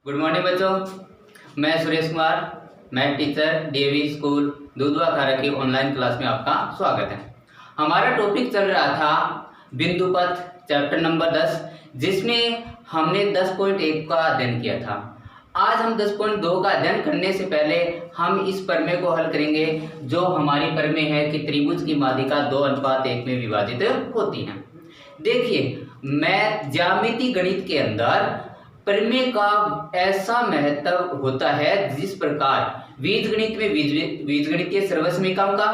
Good morning बच्चों, मैं Suresh Kumar, math teacher DAV school दूधवा खारा की ऑनलाइन क्लास में आपका स्वागत है। हमारा टॉपिक चल रहा था बिंदु पथ चैप्टर नंबर 10, जिसमें हमने 10.1 का अध्ययन किया था। आज हम 10.2 का अध्ययन करने से पहले हम इस प्रमेय को हल करेंगे, जो हमारी प्रमेय है कि त्रिभुज की माध्यिका 2:1 में विभाजित होती है। देखिए, मैं ज्यामिति गणित के अंदर प्रमेय का ऐसा महत्व होता है, जिस प्रकार बीजगणित में बीजगणितीय सर्वसमीकरण का,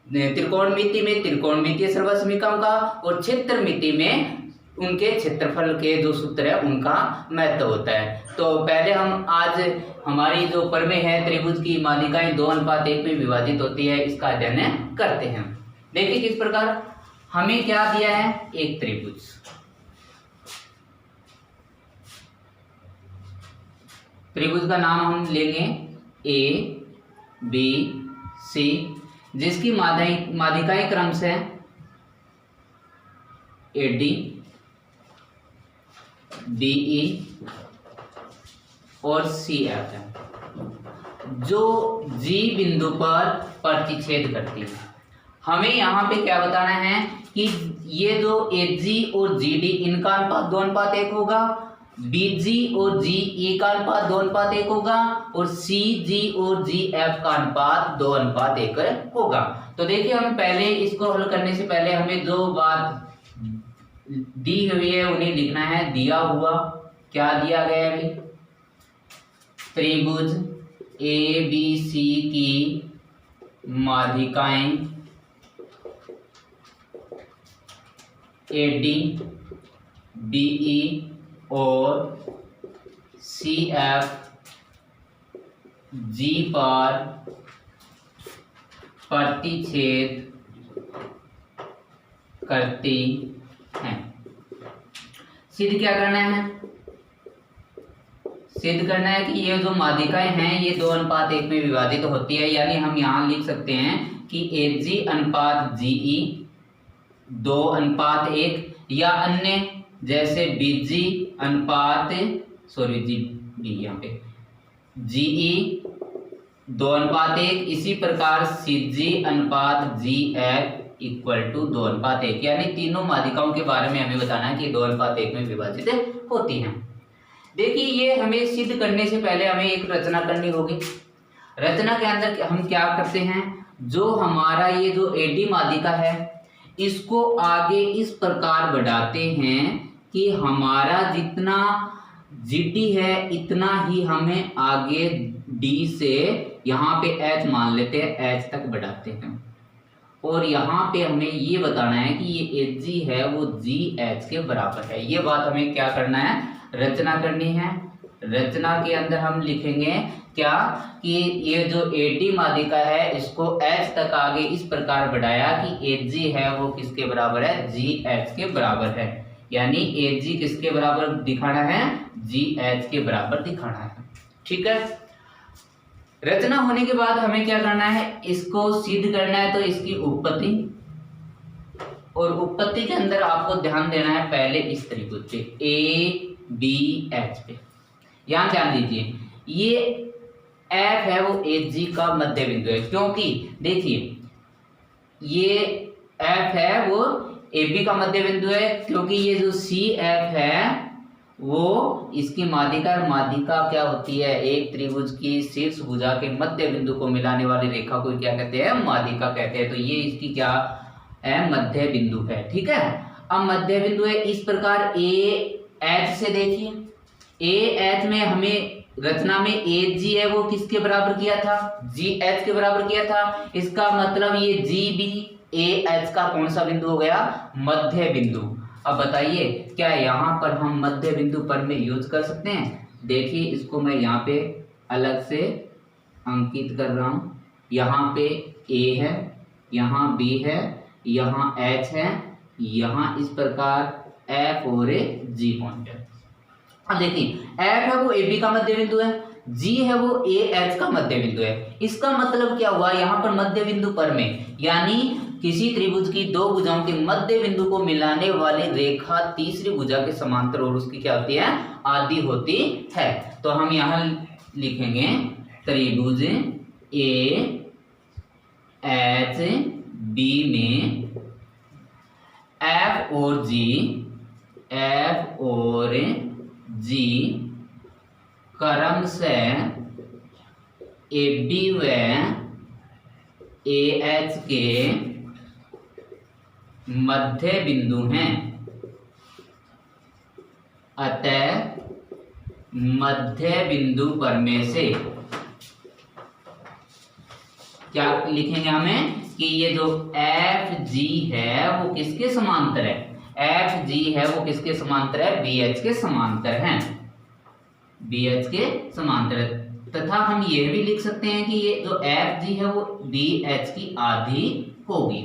त्रिकोणमिति में त्रिकोणमितीय सर्वसमीकरण का और क्षेत्रमिति में उनके क्षेत्रफल के जो सूत्र है उनका महत्व होता है। तो पहले हम आज हमारी जो प्रमेय है त्रिभुज की माध्यिकाएं 2:1 में विभाजित होती है, इसका अध्ययन करते हैं। देखिए किस प्रकार हमें क्या दिया है, एक त्रिभुज, त्रिभुज का नाम हम लेंगे ए बी सी, जिसकी माध्यिकाएं क्रम से ए डी डी ई और सी एफ है, जो जी बिंदु पर प्रतिच्छेद करती है। हमें यहाँ पे क्या बताना है कि ये जो ए जी और जी डी इनका अनुपात 2:1 होगा, BG और GE का अनुपात 2:1 होगा और CG और GF का अनुपात 2:1 होगा। तो देखिए, हम पहले इसको हल करने से पहले हमें जो बात दी हुई है उन्हें लिखना है। दिया हुआ क्या दिया गया है, त्रिभुज ABC की माध्यिकाएं AD BE और CF G पर प्रतिच्छेद करती हैं। सिद्ध क्या करना है, सिद्ध करना है कि ये जो माध्यिकाएं हैं ये 2:1 में विभाजित होती है। यानी हम यहाँ लिख सकते हैं कि AG अनुपात GE 2:1, या अन्य जैसे BG अनुपात यहाँ पे GE 2:1, इसी प्रकार CG अनुपात GF = 2:1। यानी तीनों माध्यिकाओं के बारे में हमें बताना है कि 2:1 में विभाजित होती हैं। देखिए, ये हमें सिद्ध करने से पहले हमें एक रचना करनी होगी। रचना के अंदर हम क्या करते हैं, जो हमारा ये जो AD माध्यिका है इसको आगे इस प्रकार बढ़ाते हैं कि हमारा जितना GT है इतना ही हमें आगे D से यहाँ पे H मान लेते हैं, H तक बढ़ाते हैं। और यहाँ पे हमें ये बताना है कि ये HG है वो GH के बराबर है। ये बात हमें क्या करना है, रचना करनी है। रचना के अंदर हम लिखेंगे क्या कि ये जो AD माध्यिका है इसको H तक आगे इस प्रकार बढ़ाया कि HG है वो किसके बराबर है, GH के बराबर है। यानी AG किसके बराबर दिखाना है, GH के बराबर दिखाना है। ठीक है, रचना होने के बाद हमें क्या करना है, इसको सिद्ध करना है। तो इसकी उत्पत्ति, और उत्पत्ति के अंदर आपको ध्यान देना है पहले इस त्रिभुज पे ABH पे। यहाँ ध्यान दीजिए, ये F है वो HG का मध्य बिंदु है, क्योंकि देखिए ये F है वो AB का मध्य बिंदु है, क्योंकि ये जो CF है वो इसकी माध्यिका क्या होती है, एक त्रिभुज की शीर्ष भुजा के मध्य बिंदु को मिलाने वाली रेखा को क्या कहते हैं, माध्यिका कहते हैं। तो ये इसकी क्या है, मध्य बिंदु है। ठीक है, अब मध्य बिंदु है इस प्रकार AH से देखिए, AH में हमें रचना में AG है वो किसके बराबर किया था, GH के बराबर किया था। इसका मतलब ये GBAH का कौन सा बिंदु हो गया, मध्य बिंदु। अब बताइए क्या यहाँ पर हम मध्य बिंदु पर में यूज कर सकते हैं। देखिए, इसको मैं यहाँ पे अलग से अंकित कर रहा हूँ। यहाँ पे A है, यहाँ B है, यहाँ H है, यहाँ इस प्रकार F और G पॉइंट है। अब देखिए, F है वो AB का मध्य बिंदु है, G है वो AH का मध्य बिंदु है। इसका मतलब क्या हुआ, यहाँ पर मध्य बिंदु पर में, यानी किसी त्रिभुज की दो भुजाओं के मध्य बिंदु को मिलाने वाली रेखा तीसरी भुजा के समांतर और उसकी क्या होती है, आधी होती है। तो हम यहाँ लिखेंगे त्रिभुज ए एच बी में एफ और जी क्रम से ए बी व ए एच के मध्य बिंदु हैं, अतः मध्य बिंदु पर में से क्या लिखेंगे हमें कि ये जो एफ जी है वो किसके समांतर है, एफ जी है वो किसके समांतर है, बी एच के समांतर हैं, बी एच के समांतर है। तथा हम ये भी लिख सकते हैं कि ये जो एफ जी है वो बी एच की आधी होगी,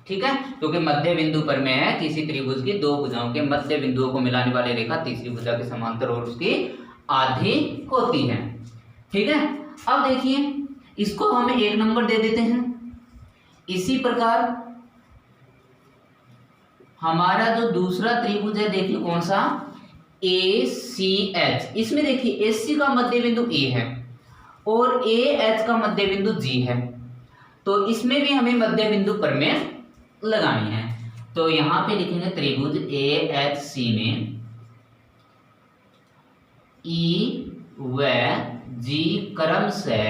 ठीक है, क्योंकि मध्य बिंदु पर में है, किसी त्रिभुज की दो भुजाओं के मध्य बिंदुओं को मिलाने वाली रेखा तीसरी भुजा के समांतर और उसकी आधी होती है, ठीक है। अब देखिए इसको हम एक नंबर दे देते हैं। इसी प्रकार हमारा जो दूसरा त्रिभुज है, देखिए कौन सा, ए सी एच, इसमें देखिए ए सी का मध्य बिंदु ए है और ए एच का मध्य बिंदु जी है, तो इसमें भी हमें मध्य बिंदु पर में लगानी है। तो यहां पे लिखेंगे त्रिभुज ए एच सी में ई व जी क्रम से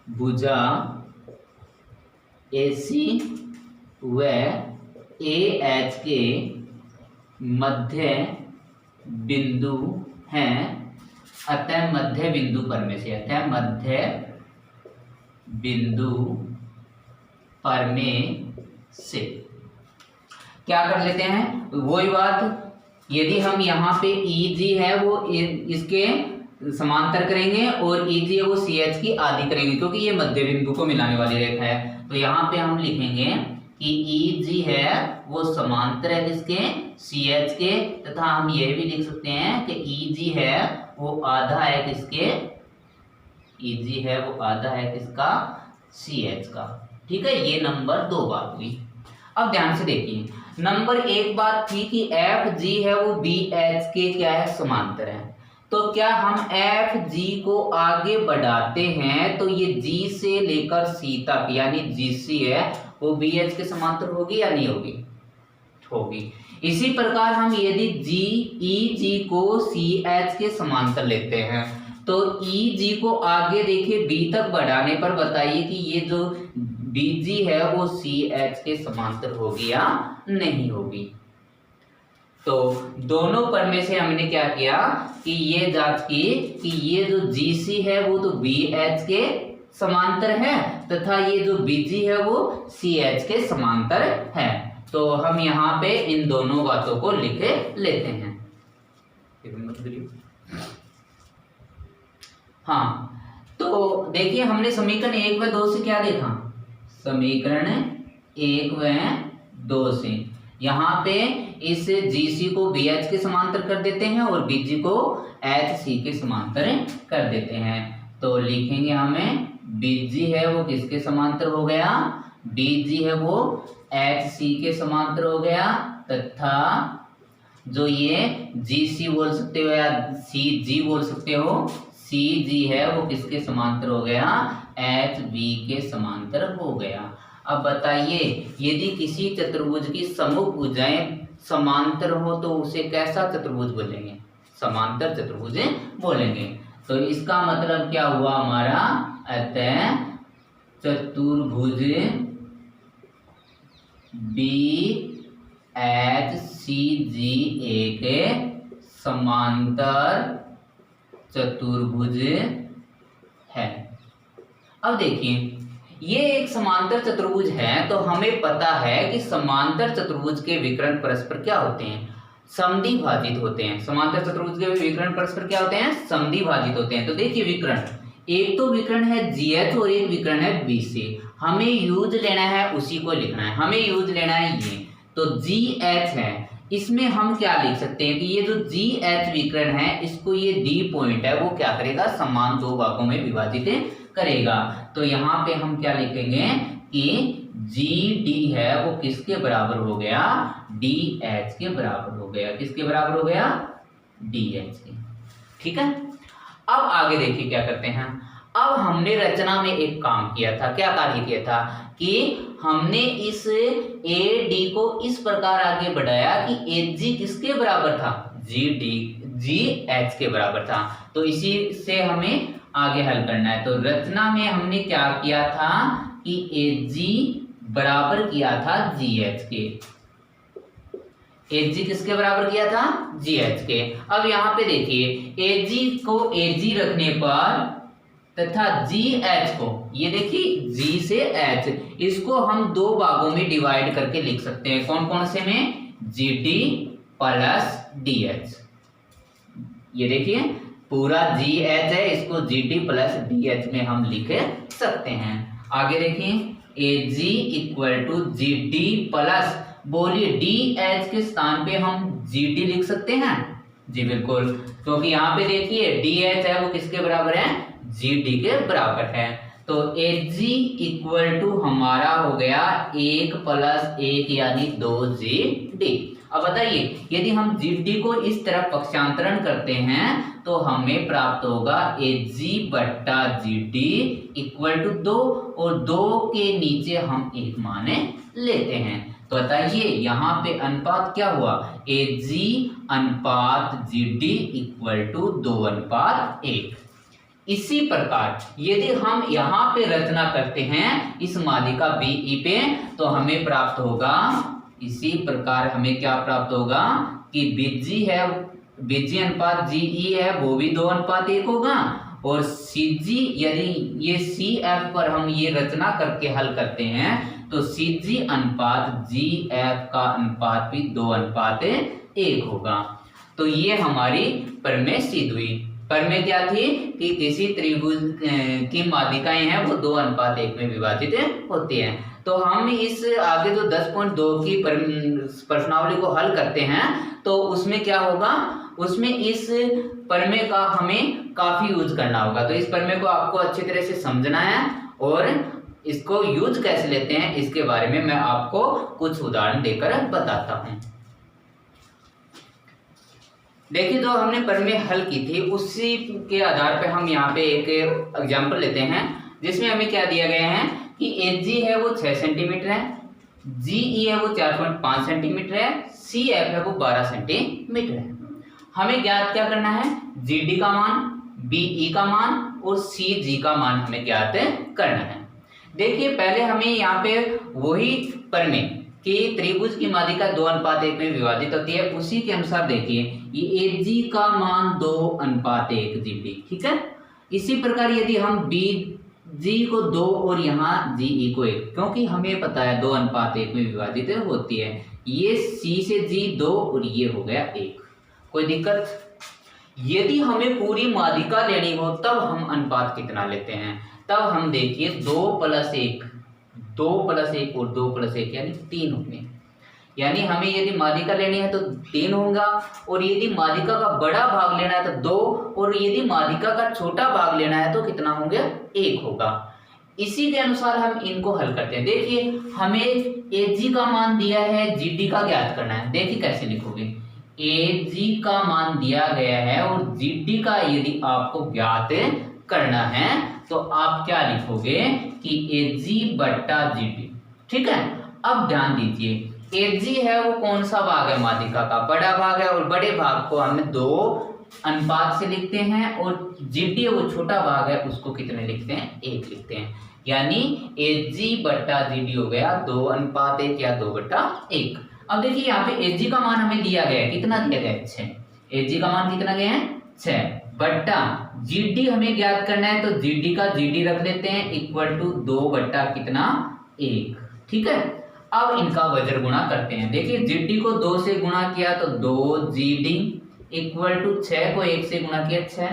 भुजा ए सी व ए एच के मध्य बिंदु हैं, अतः मध्य बिंदु पर में से, अतः मध्य बिंदु पर में से क्या कर लेते हैं, वही बात, यदि हम यहाँ पे ई जी है वो इसके समांतर करेंगे और ई जी है वो सी एच की आधी करेंगे, क्योंकि ये मध्य बिंदु को मिलाने वाली रेखा है। तो यहाँ पे हम लिखेंगे कि ई जी है वो समांतर है किसके, सी एच के, तथा हम ये भी लिख सकते हैं कि ई जी है वो आधा है किसके, ई जी है वो आधा है किसका, सी एच का, ठीक है। ये नंबर 2 बात हुई। अब ध्यान से देखिए, नंबर 1 बात थी कि एफ जी है वो बी एच के क्या है, समांतर है। तो क्या हम एफ जी को आगे बढ़ाते हैं तो ये जी से लेकर सी तक यानी जी सी है वो बी एच के समांतर होगी या नहीं होगी, होगी। इसी प्रकार हम यदि जी ई जी को सी एच के समांतर लेते हैं तो ई जी को आगे देखिए बी तक बढ़ाने पर बताइए कि ये जो बी जी है वो सी एच के समांतर होगी या नहीं होगी। तो दोनों पर में से हमने क्या किया कि ये जांच की कि ये जो जी सी है वो तो बी एच के समांतर है तथा ये जो बी जी है वो सी एच के समांतर है। तो हम यहाँ पे इन दोनों बातों को लिख लेते हैं। हाँ, तो देखिए हमने समीकरण 1 व 2 से क्या देखा, समीकरण 1 व 2 से यहाँ पे इस GC को BH के समांतर कर देते हैं और BG को HC के समांतर कर देते हैं। तो लिखेंगे हमें BG है वो किसके समांतर हो गया, BG है वो HC के समांतर हो गया तथा जो ये GC बोल सकते हो या CG बोल सकते हो, CG है वो किसके समांतर हो गया, HB के समांतर हो गया। अब बताइए यदि किसी चतुर्भुज की समूह भुजाएं समांतर हो तो उसे कैसा चतुर्भुज बोलेंगे, समांतर चतुर्भुज बोलेंगे। तो इसका मतलब क्या हुआ हमारा, अतः चतुर्भुज BHCG एक समांतर चतुर्भुज है। अब देखिए ये एक समांतर चतुर्भुज है तो हमें पता है कि समांतर चतुर्भुज के विकर्ण परस्पर क्या होते हैं, समद्विभाजित होते हैं। समांतर चतुर्भुज के विकर्ण परस्पर क्या होते हैं, समद्विभाजित होते हैं। तो देखिए विकर्ण, एक तो विकर्ण है GH और एक विकर्ण है BC। हमें यूज लेना है उसी को लिखना है, हमें यूज लेना है ये। तो GH है, इसमें हम क्या लिख सकते हैं कि ये जो GH विकर्ण है इसको ये D पॉइंट है वो क्या करेगा, समान दो भागों में विभाजित करेगा। तो यहाँ पे हम क्या लिखेंगे कि जी डी है वो किसके बराबर हो गया, डी एच के बराबर हो गया। किसके बराबर हो गया, डी एच के। ठीक है, अब आगे देखिए क्या करते हैं। अब हमने रचना में एक काम किया था, क्या कार्य किया था कि हमने इस ए डी को इस प्रकार आगे बढ़ाया कि एच जी किसके बराबर था, जी डी जी एच के बराबर था। तो इसी से हमें आगे हल करना है। तो रचना में हमने क्या किया था कि एच जी बराबर किया था जी एच के। एच जी किसके बराबर किया था, जी एच के। अब यहाँ पे देखिए एच जी को एच जी रखने पर तथा जी एच को, ये देखिए जी से एच, इसको हम दो भागों में डिवाइड करके लिख सकते हैं। कौन कौन से में, G D plus D H. ये देखिए पूरा जी एच है, इसको G D plus D H में हम लिख सकते हैं। आगे देखिए A G equal to G D plus, बोलिए डी एच के स्थान पे हम जी डी लिख सकते हैं, जी बिल्कुल, क्योंकि यहाँ पे देखिए डी एच है वो किसके बराबर है, जी डी के बराबर है। तो एच जी इक्वल टू हमारा हो गया 1 + 1 यानी 2GD। अब बताइए यदि हम GD को इस तरफ पक्षांतरण करते हैं तो हमें प्राप्त होगा HG बट्टा GD इक्वल टू 2, और 2 के नीचे हम एक मान लेते हैं। तो बताइए यहाँ पे अनुपात क्या हुआ, HG अनुपात GD इक्वल टू 2:1। इसी प्रकार यदि हम यहाँ पे रचना करते हैं इस माध्यिका BE पे तो हमें प्राप्त होगा, इसी प्रकार हमें क्या प्राप्त होगा कि BG है, BG अनुपात GE है वो भी 2:1 होगा, और CG यदि ये CF पर हम ये रचना करके हल करते हैं तो CG अनुपात GF का अनुपात भी 2:1 होगा। तो ये हमारी प्रमेय सिद्ध हुई। प्रमेय क्या थी कि किसी त्रिभुज की माध्यिकाएं हैं वो 2:1 में विभाजित होती हैं। तो हम इस आगे जो 10.2 की प्रश्नावली को हल करते हैं तो उसमें क्या होगा, उसमें इस प्रमेय का हमें काफी यूज करना होगा। तो इस प्रमेय को आपको अच्छी तरह से समझना है और इसको यूज कैसे लेते हैं इसके बारे में मैं आपको कुछ उदाहरण देकर बताता हूँ। देखिए जो हमने प्रमेय हल की थी उसी के आधार पे हम यहाँ पे एक एग्जांपल लेते हैं जिसमें हमें क्या दिया गया है कि HG है वो 6 सेंटीमीटर है, GE है वो 4.5 सेंटीमीटर है, CF है वो 12 सेंटीमीटर है। हमें ज्ञात क्या करना है, GD का मान, BE का मान और CG का मान हमें ज्ञात करना है। देखिए पहले हमें यहाँ पे वही प्रमेय कि त्रिभुज की माध्यिका 2:1 में विभाजित होती है, उसी के अनुसार देखिए ये HG का मान 2:1 GD, ठीक है। इसी प्रकार यदि हम BG को 2 और यहाँ GE को 1, क्योंकि हमें पता है 2:1 में विभाजित होती है, ये C से G 2 और ये हो गया 1, कोई दिक्कत। यदि हमें पूरी माध्यिका लेनी हो तब हम अनुपात कितना लेते हैं, तब हम देखिए 2 + 1 और 2 + 1 यानी 3 होंगे। यानी हमें यदि माध्यिका लेनी है तो 3 होगा, और यदि माध्यिका का बड़ा भाग लेना है तो 2, और यदि माध्यिका का छोटा भाग लेना है तो कितना होंगे, 1 होगा। इसी के अनुसार हम इनको हल करते हैं। देखिए हमें HG का मान दिया है, GD का ज्ञात करना है। देखिए कैसे लिखोगे, HG का मान दिया गया है और GD का यदि आपको ज्ञात करना है तो आप क्या लिखोगे कि HG बट्टा GD, ठीक है। अब ध्यान दीजिए HG है वो कौन सा भाग है, माध्यिका का बड़ा भाग है, और बड़े भाग को हम 2:1 से लिखते हैं, और GD है वो छोटा भाग है उसको कितने लिखते हैं, 1 लिखते हैं। यानी HG बट्टा GD हो गया 2:1 या 2/1। अब देखिए यहाँ पे HG का मान हमें दिया गया है, कितना दिया गया है, 6। HG का मान कितना गया है, 6 बट्टा GD हमें ज्ञात करना है तो GD का GD रख लेते हैं इक्वल टू 2/1, ठीक है। अब इनका वज्र गुणा करते हैं। देखिए GD को 2 से गुणा किया तो 2GD इक्वल टू 6 को 1 से गुणा किया 6,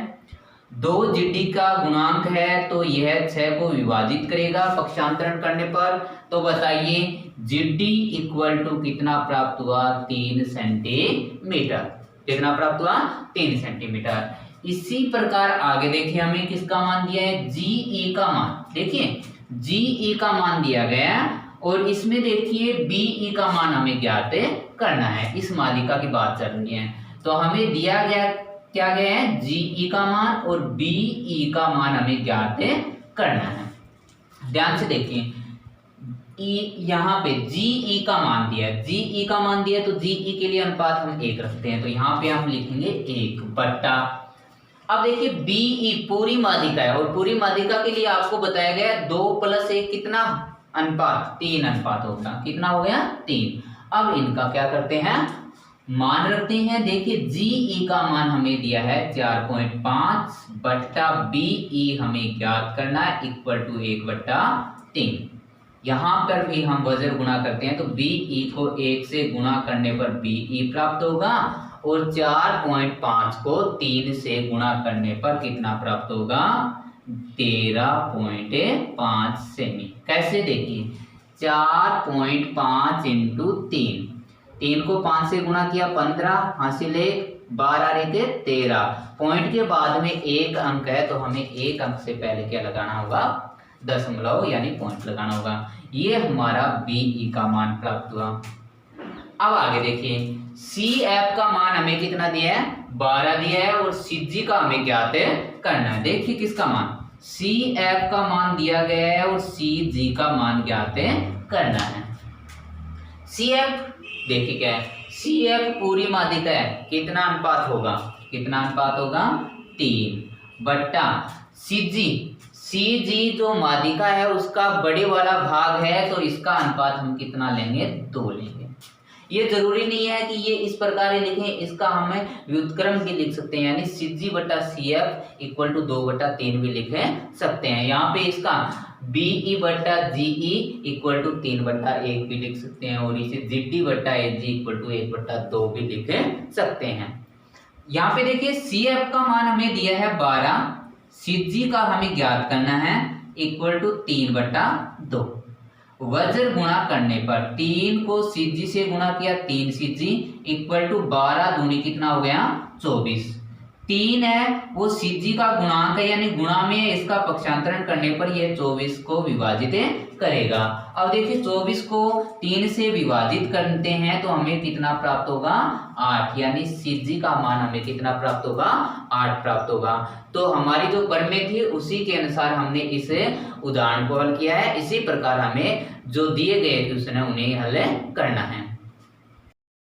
2GD का गुणांक है तो यह 6 को विभाजित करेगा पक्षांतरण करने पर। तो बताइए GD इक्वल टू कितना प्राप्त हुआ, 3 सेंटीमीटर। कितना प्राप्त हुआ, 3 सेंटीमीटर। इसी प्रकार आगे देखिए हमें किसका मान दिया है, GE का मान। देखिए GE का मान दिया गया और इसमें देखिए बीई का मान हमें ज्ञात करना है। इस मालिका की बात चल रही है, तो हमें दिया गया क्या गया है, जीई का मान और बीई का मान हमें ज्ञात करना है। ध्यान से देखिए, यहाँ पे जीई का मान दिया है, जीई का मान दिया तो जीई के लिए अनुपात हम 1 रखते हैं, तो यहाँ पे हम लिखेंगे 1 बट्टा। अब देखिए बीई पूरी माध्यिका है और पूरी माध्यिका के लिए आपको बताया गया 2 + 1 कितना अनुपात, 3 अनुपात होगा। कितना हो गया, 3। अब इनका क्या करते हैं, मान रखते हैं। देखिए जीई का मान हमें दिया है 4.5 बट्टा बीई हमें ज्ञात करना है इक्वल टू 1/3। यहाँ पर भी हम वजन गुणा करते हैं तो बीई को 1 से गुणा करने पर बीई प्राप्त होगा और 4.5 को 3 से गुणा करने पर कितना प्राप्त होगा, 13.5 सेमी। कैसे देखिए, 4.5 इंटू 3 को 5 से गुणा किया 15, हासिल 1, 12 रहे थे 13। पॉइंट के बाद में 1 अंक है तो हमें 1 अंक से पहले क्या लगाना होगा, दशमलव यानी पॉइंट लगाना होगा। ये हमारा बीई का मान प्राप्त हुआ। अब आगे देखिए, CF का मान हमें कितना दिया है, 12 दिया है और CG का हमें ज्ञात करना है। देखिए किसका मान, CF का मान दिया गया है और CG का मान ज्ञात करना है। CF देखिए क्या है, CF पूरी माध्यिका है, कितना अनुपात होगा, कितना अनुपात होगा, 3 बट्टा CG जो माध्यिका है उसका बड़े वाला भाग है तो इसका अनुपात हम कितना लेंगे, 2 लेंगे। ये जरूरी नहीं है कि ये इस प्रकार ही लिखें, इसका हमें व्युत्क्रम भी लिख सकते हैं, यानी CG बट्टा CF इक्वल टू 2/3 भी लिख सकते हैं। यहाँ पे इसका BE बट्टा GE इक्वल टू 3/1 भी लिख सकते हैं और इसे GD बट्टा AG इक्वल टू 1/2 भी लिख सकते हैं। यहाँ पे देखिए CF का मान हमें दिया है 12, CG का हमें ज्ञात करना है इक्वल टू 3/2। वज्र गुणा करने पर 3 को CG से गुणा किया 3 CG इक्वल टू 12 दूनी कितना हो गया, 24। 3 है वो CG का गुणांक है, यानी गुणा में इसका पक्षांतरण करने पर यह 24 को विभाजित करेगा। अब देखिए 24 को 3 से विभाजित करते हैं तो हमें कितना प्राप्त होगा, 8, यानी CG का मान हमें कितना प्राप्त होगा, 8 प्राप्त होगा। तो हमारी जो प्रमेय थी उसी के अनुसार हमने इस उदाहरण को हल किया है। इसी प्रकार हमें जो दिए गए क्वेश्चन है उन्हें हल करना है।